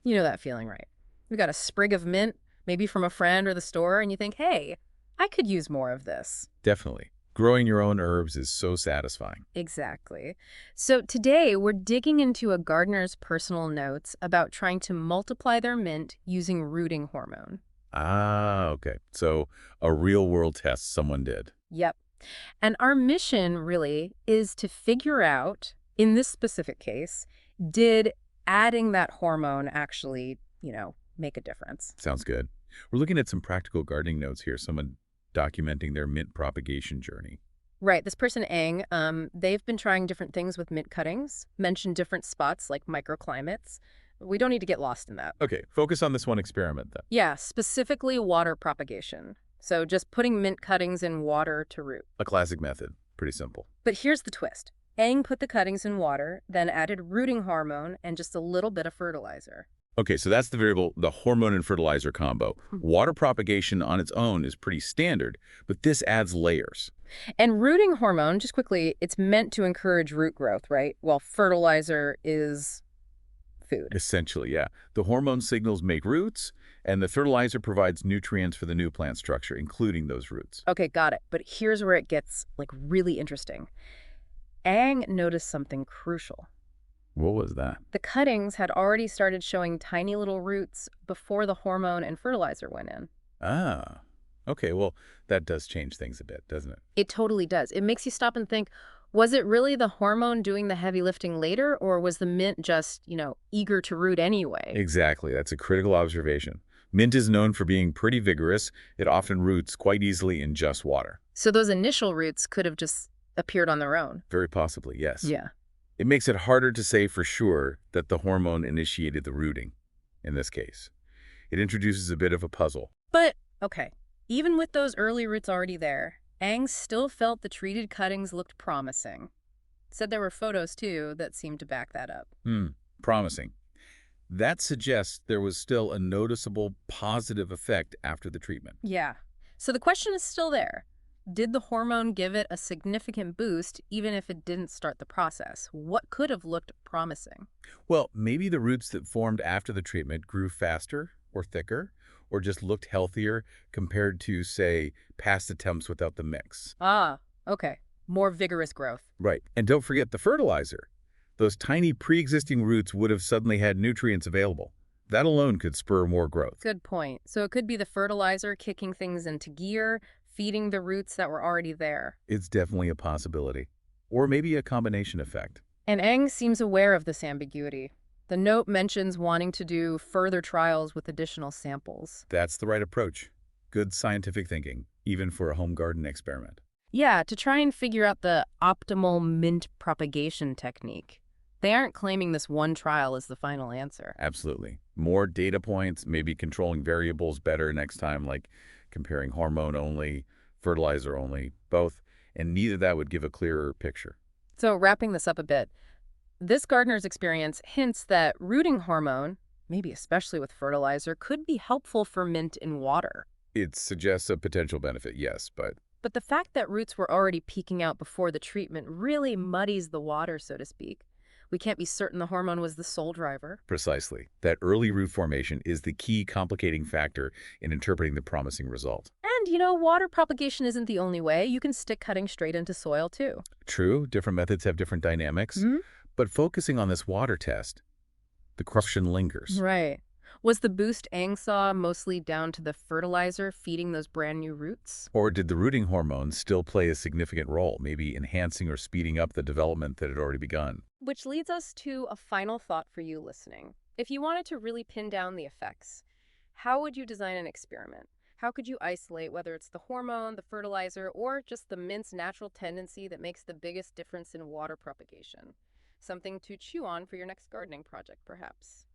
You know that feeling, right? You got a sprig of mint, maybe from a friend or the store, and you think, hey, I could use more of this. Definitely. Growing your own herbs is so satisfying. Exactly. So today we're digging into a gardener's personal notes about trying to multiply their mint using rooting hormone. Ah, okay. So a real-world test someone did. Yep. And our mission really is to figure out, in this specific case, did adding that hormone actually, make a difference? Sounds good. We're looking at some practical gardening notes here, someone documenting their mint propagation journey. Right. This person, Ang, they've been trying different things with mint cuttings, mentioned different spots like microclimates. We don't need to get lost in that. Okay, focus on this one experiment then. Yeah, specifically water propagation. So just putting mint cuttings in water to root. A classic method. Pretty simple. But here's the twist. Aang put the cuttings in water, then added rooting hormone and just a little bit of fertilizer. Okay, so that's the variable, the hormone and fertilizer combo. Water propagation on its own is pretty standard, but this adds layers. And rooting hormone, just quickly, it's meant to encourage root growth, right? While fertilizer is food. Essentially, yeah. The hormone signals make roots, and the fertilizer provides nutrients for the new plant structure, including those roots. Okay, got it. But here's where it gets, really interesting. Aang noticed something crucial. What was that? The cuttings had already started showing tiny little roots before the hormone and fertilizer went in. Ah, okay, well, that does change things a bit, doesn't it? It totally does. It makes you stop and think, was it really the hormone doing the heavy lifting later, or was the mint just, eager to root anyway? Exactly, that's a critical observation. Mint is known for being pretty vigorous. It often roots quite easily in just water. So those initial roots could have just appeared on their own. Very possibly, yes. Yeah. It makes it harder to say for sure that the hormone initiated the rooting, in this case. It introduces a bit of a puzzle. But, okay, even with those early roots already there, Aang still felt the treated cuttings looked promising. Said there were photos, too, that seemed to back that up. Promising. That suggests there was still a noticeable positive effect after the treatment. Yeah. So the question is still there. Did the hormone give it a significant boost even if it didn't start the process? What could have looked promising? Well, maybe the roots that formed after the treatment grew faster or thicker or just looked healthier compared to, say, past attempts without the mix. Ah, okay. More vigorous growth. Right. And don't forget the fertilizer. Those tiny pre-existing roots would have suddenly had nutrients available. That alone could spur more growth. Good point. So it could be the fertilizer kicking things into gear, feeding the roots that were already there. It's definitely a possibility. Or maybe a combination effect. And Eng seems aware of this ambiguity. The note mentions wanting to do further trials with additional samples. That's the right approach. Good scientific thinking, even for a home garden experiment. Yeah, to try and figure out the optimal mint propagation technique. They aren't claiming this one trial is the final answer. Absolutely. More data points, maybe controlling variables better next time, like comparing hormone only, fertilizer only, both, and neither that would give a clearer picture. So wrapping this up a bit, this gardener's experience hints that rooting hormone, maybe especially with fertilizer, could be helpful for mint in water. It suggests a potential benefit, yes, but But the fact that roots were already peeking out before the treatment really muddies the water, so to speak. We can't be certain the hormone was the sole driver. precisely. That early root formation is the key complicating factor in interpreting the promising result. And, water propagation isn't the only way. You can stick cutting straight into soil, too. True, different methods have different dynamics, but focusing on this water test, the question lingers. Right. Was the boost Aang saw mostly down to the fertilizer feeding those brand new roots? Or did the rooting hormone still play a significant role, maybe enhancing or speeding up the development that had already begun? Which leads us to a final thought for you listening. If you wanted to really pin down the effects, how would you design an experiment? How could you isolate whether it's the hormone, the fertilizer, or just the mint's natural tendency that makes the biggest difference in water propagation? Something to chew on for your next gardening project, perhaps.